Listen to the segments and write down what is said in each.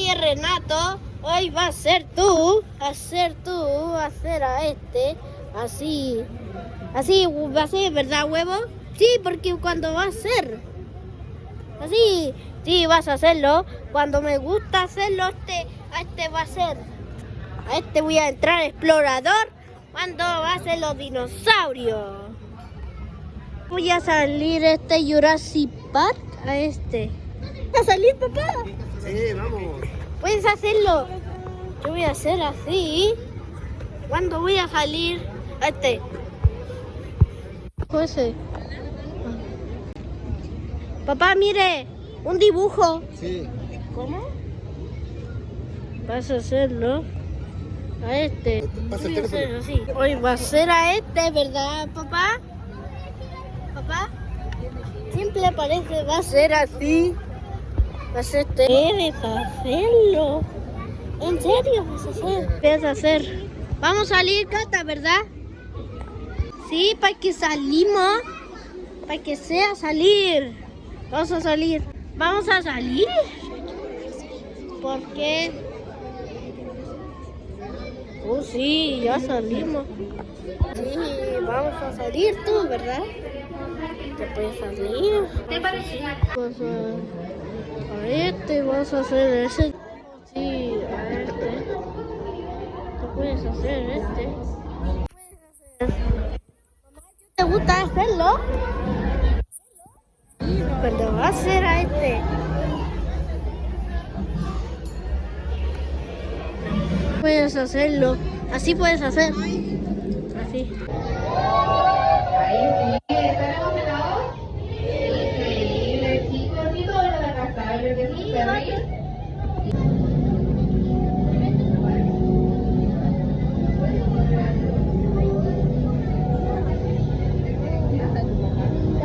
Oye, Renato, hoy va a ser tú, a hacer a este, así, va a ser, ¿verdad, huevo? Sí, porque cuando va a ser, así, sí, vas a hacerlo, cuando me gusta hacerlo, a este va a ser, a este voy a entrar explorador, cuando va a ser los dinosaurios. Voy a salir Jurassic Park a este. ¿Vas a salir, papá? Sí, vamos. Puedes hacerlo. Yo voy a hacer así. ¿Cuándo voy a salir a este? José. Papá, mire, un dibujo. Sí. ¿Cómo? Vas a hacerlo a este. Pasa el Voy a hacer teléfono. así. Hoy va a ser a este, ¿verdad, papá? Papá, siempre parece va a ser así. Va a ser este. Debes hacerlo. ¿En serio vas a hacer? Debes hacer. Vamos a salir, Cata, ¿verdad? Sí, para que salimos. Para que sea salir. Vamos a salir. ¿Vamos a salir? ¿Por qué? Oh, sí, ya salimos. Sí, vamos a salir tú, ¿verdad? ¿Te puedes salir? ¿Te parece? Vas a este, vas a hacer ese. Sí, a este. Tú puedes hacer este. ¿Te gusta hacerlo? Cuando va a hacer a este. Puedes hacerlo. Así puedes hacer. Así. Ahí sí, ¿están emocionados? Increíble, chicos, sí, todo lo de acá está, yo que sí, ¿verdad?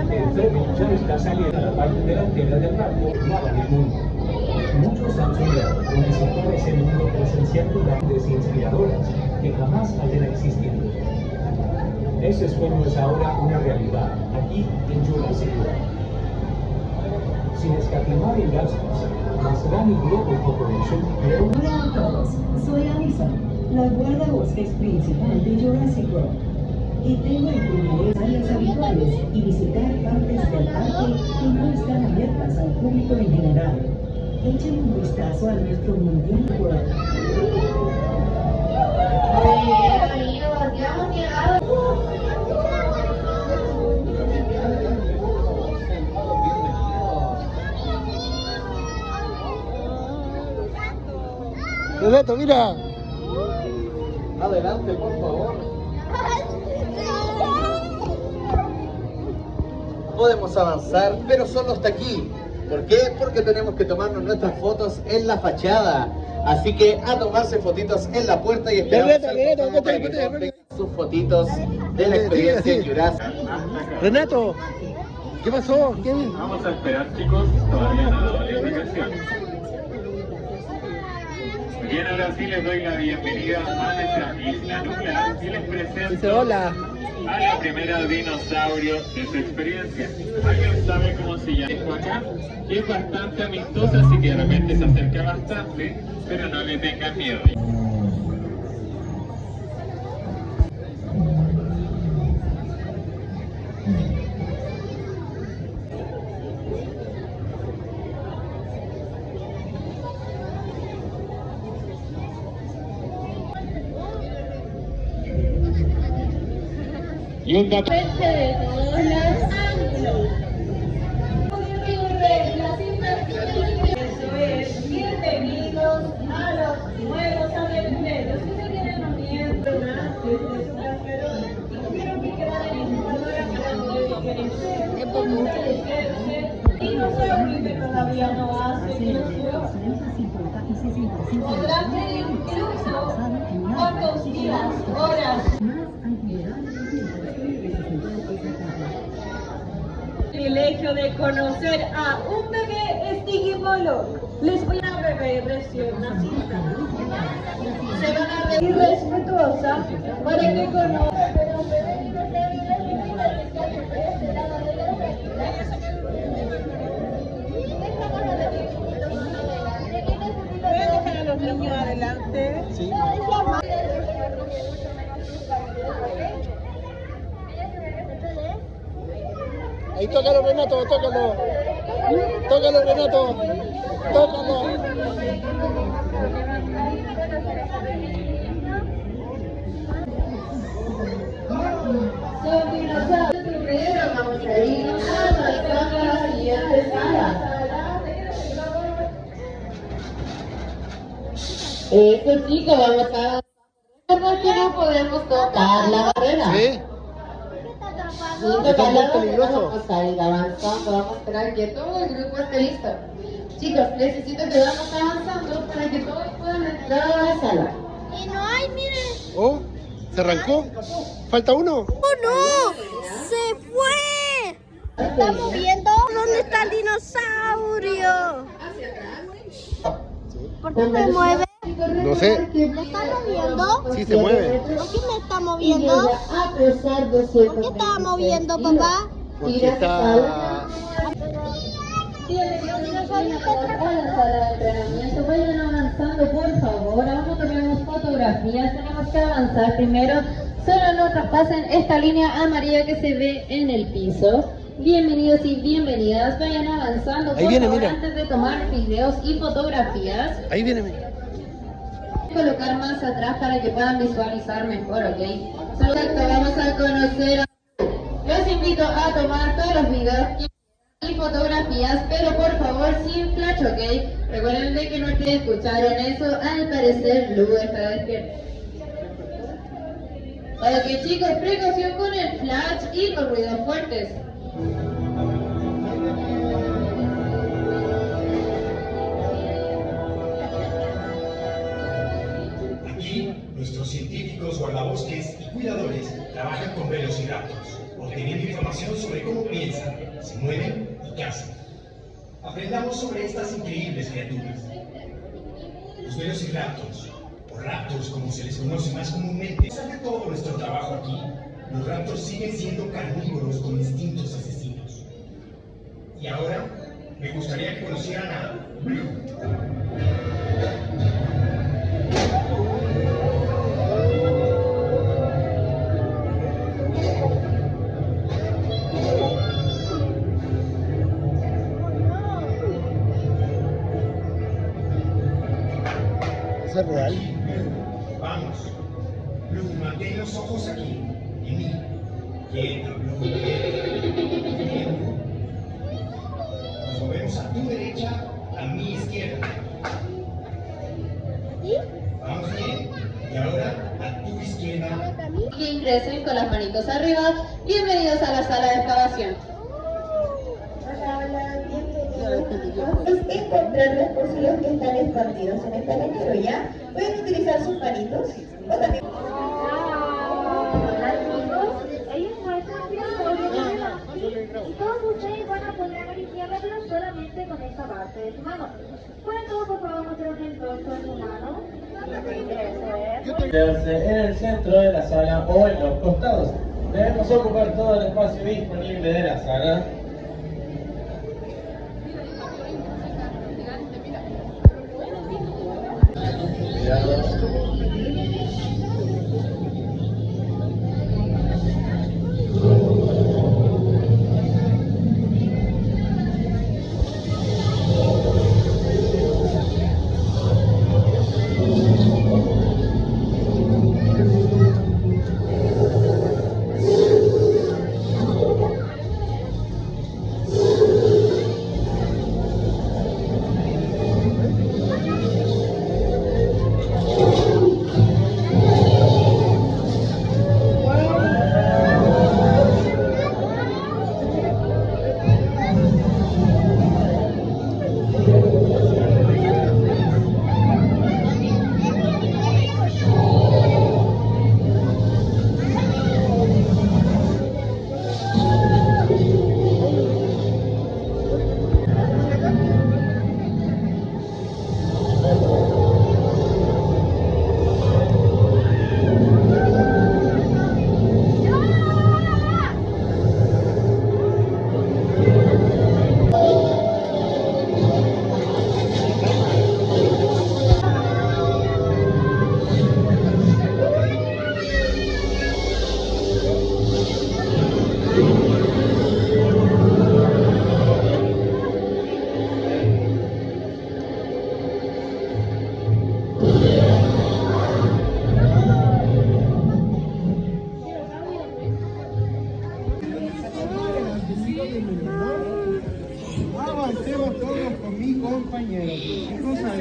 El tren ya está saliendo a la parte delantera del barco Nava del Mundo. Muchos han soñado con visitar ese mundo presenciando grandes inspiradoras que jamás hayan existido. Ese sueño es ahora una realidad, aquí en Jurassic World. Sin escatimar en gastos, Masrani Global Corporation creó una... Hola a todos, soy Alison, la guardabosques principal de Jurassic World. Y tengo el privilegio de áreas habituales y visitar partes del parque que no están abiertas al público en general. Echen un vistazo a nuestro Mundial World. Muy bien, amigos, ya hemos llegado. Renato, mira. Adelante, por favor. Podemos avanzar, pero solo hasta aquí. ¿Por qué? Porque tenemos que tomarnos nuestras fotos en la fachada. Así que a tomarse fotitos en la puerta y esperamos sus fotitos de la experiencia Jurassic. Renato, ¿qué pasó? ¿Quién? Vamos a esperar, chicos, todavía no hay explicación. Bien, ahora sí les doy la bienvenida a nuestra isla nuclear y les presento Dice hola. a la primera dinosaurio de su experiencia. ¿Alguien sabe cómo se llama? Esto acá es bastante amistosa, así que de repente se acerca bastante, pero no le tengan miedo. Y un dato. De todos los ángulos. Eso es, bienvenidos a los nuevos aventureros que se vienen uniendo desde su cascarón. Quiero que queden informadoras hablando de diferenciarse. Dinosaurio que todavía no hace ilusión. Podrán pedir incluso cuántos días, horas. Privilegio de conocer a un bebé Sticky Pollock. Les voy a bebé recién nacida. Se van a reír respetuosa para que conozcan. niño adelante. Sí. Ahí tócalo, Renato, tócalo. Tócalo, Renato. Tócalo. Vamos a irnos a la siguiente sala. Eso, chicos, vamos a recordar que no podemos tocar la barrera. Sí. Sin tocar la barrera, vamos a ir avanzando, vamos a esperar que todo el grupo esté listo. Chicos, necesito que vamos avanzando para que todos puedan entrar a la sala. Y no hay, miren. Oh, ¿se arrancó? ¿Falta uno? ¡Oh, no! ¡Se fue! ¿Se está moviendo? ¿Dónde está el dinosaurio? ¿Por qué se mueve? No sé. ¿Me está moviendo? Sí, se mueve. ¿Por qué me está moviendo? ¿Por qué está moviendo, papá? Porque está... Bienvenidos a la sala de entrenamiento. Vayan avanzando, por favor. Aún no tenemos fotografías. Tenemos que avanzar primero. Solo no traspasen esta línea amarilla que se ve en el piso. Bienvenidos y bienvenidas. Vayan avanzando, por viene, favor, mira. antes de tomar videos y fotografías. Ahí viene, mira. Colocar más atrás para que puedan visualizar mejor, ¿ok? Exacto, vamos a conocer a... Los invito a tomar todos los videos y fotografías, pero por favor sin flash, ¿ok? Recuerden de que no te escucharon eso, al parecer Lu está despierto. Ok, chicos, precaución con el flash y los ruidos fuertes. Aquí, nuestros científicos, guardabosques y cuidadores trabajan con velociraptors, obteniendo información sobre cómo piensan, se mueven y cazan. Aprendamos sobre estas increíbles criaturas. Los velociraptors, o raptors como se les conoce más comúnmente, a pesar de todo nuestro trabajo aquí, los raptors siguen siendo carnívoros con instintos asesinos. Y ahora, me gustaría que conocieran a Blue. ¿Eso es real? Vamos. Blue, mantén los ojos aquí, en mí. Quieta, Blue, quieta. Nos movemos a tu derecha, a mi izquierda. Vamos bien. Y ahora a tu izquierda. Y ingresen con las manitos arriba. Bienvenidos a la sala de excavación. Es encontrar los fósiles que están escondidos en este retiro, ¿ya? Pueden utilizar sus manitos o también... Hola chicos, ellos muestran la historia de la y todos ustedes van a poder acariciarla, pero solamente con esta parte de su mano. ¿Pueden todos por favor mostrar el torso de su mano? En el centro de la sala o en los costados. Debemos ocupar todo el espacio disponible de la sala.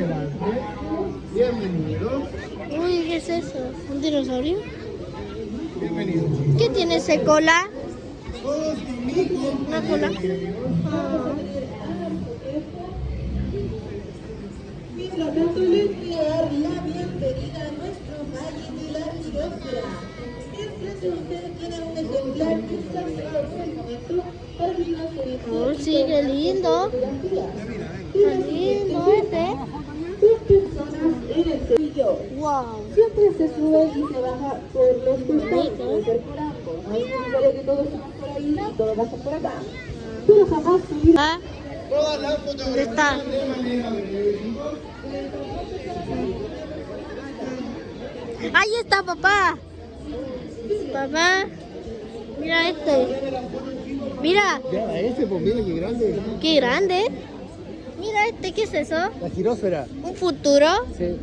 adelante. Bienvenidos. Uy, ¿qué es eso? ¿Un dinosaurio? Bienvenidos. ¿Qué tiene ese cola? Todos conmigo. Una cola. Ah. Mientras tanto, les voy a dar la bienvenida a nuestro valle de la Girósfera. Enfrente de ustedes tienen un ejemplar que está cerrado por el momento para que no se Oh, sí, qué lindo. Qué lindo este. dos personas en el cepillo. Wow. Siempre se sube y se baja por los costados, perforando. No es necesario que todos suban por ahí y todos bajen por acá. Pero jamás subir. Ah, ¿dónde está? Ahí está, papá. Papá, mira este. Mira, Ya, ese, pues mira qué grande. qué grande. Mira este, ¿qué es eso? La girósfera. ¿Un futuro? Sí.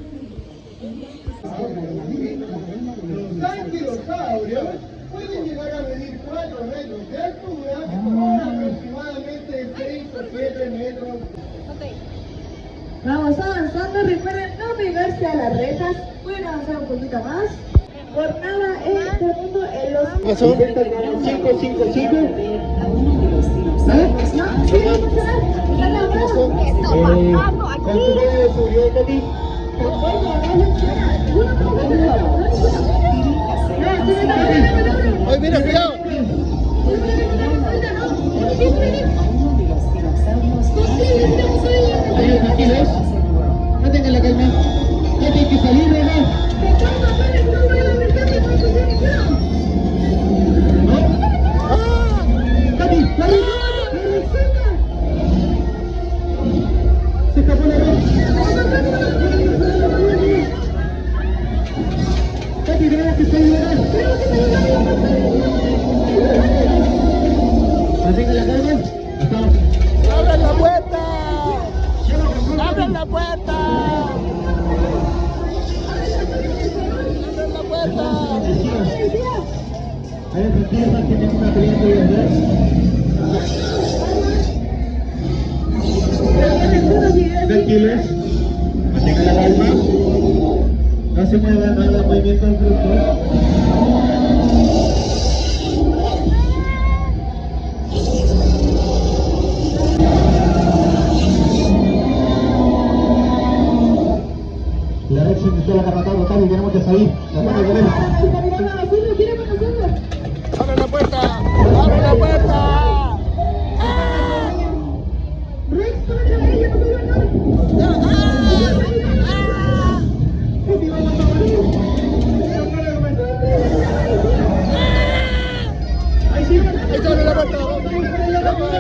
Los dinosaurios pueden llegar a medir 4 metros de altura o aproximadamente 6 o 7 metros. Vamos avanzando, recuerden no pegarse a las rejas. Pueden avanzar un poquito más. Por nada en este mundo en los... Pasó. 555. ¿Cuánto de seguridad, Katy? ¡Ay, mira, cuidado! Tranquilos. No tengan la calma. Ya tiene que salir, ¿verdad? Katy, Katy. Se escapó la voz. Katy, tenemos que salir, ¿verdad? Mantengan la calma. Hasta ¡Abran la puerta! ¡Abran la puerta! ¡Abran la puerta! A ver, tranquilos, que tenemos una pelea de verdad. Tranquilos, mantengan la calma. No se muevan, no hagan movimientos bruscos. La red se inició la carretera local y tenemos que salir. La zona de poder. ¡Abran la puerta! ¡Abran la puerta! ¡Ahí se abre la puerta!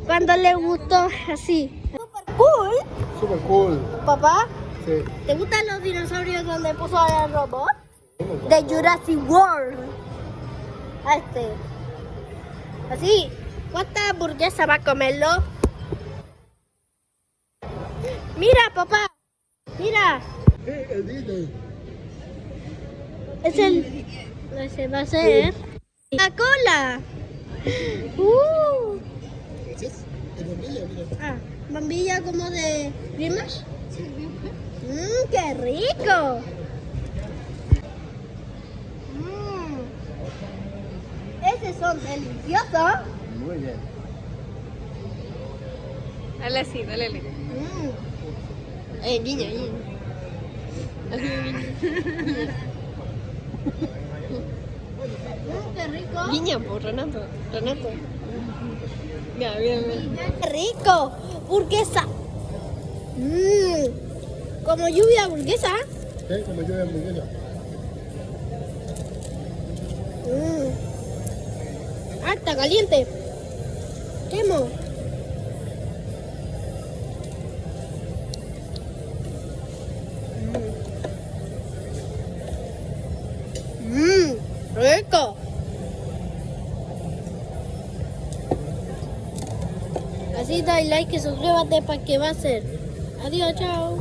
Cuando le gustó así. Super cool. Super cool. Papá, Sí. ¿te gustan los dinosaurios donde puso el robot? De Jurassic World. A este. Así. ¿Cuánta hamburguesa va a comerlo? Mira, papá. Mira. El Disney. Es el... Ese va a ser... La cola. ¿Ese es? El bombilla, mira. Ah, bombilla como de Grimash. ¡Qué rico! Esos son deliciosos. Muy bien. Dale así, dale. Guiña, guiña. Así, guiña. ¡Qué rico! Guiña, por Renato. Ya, bien. ¡Qué rico! Burguesa. Como lluvia burguesa. Sí, como yo de hamburguesa. Ah, está caliente. Quemo. Rico. Así dale like y suscríbete para que va a ser. Adiós, chao.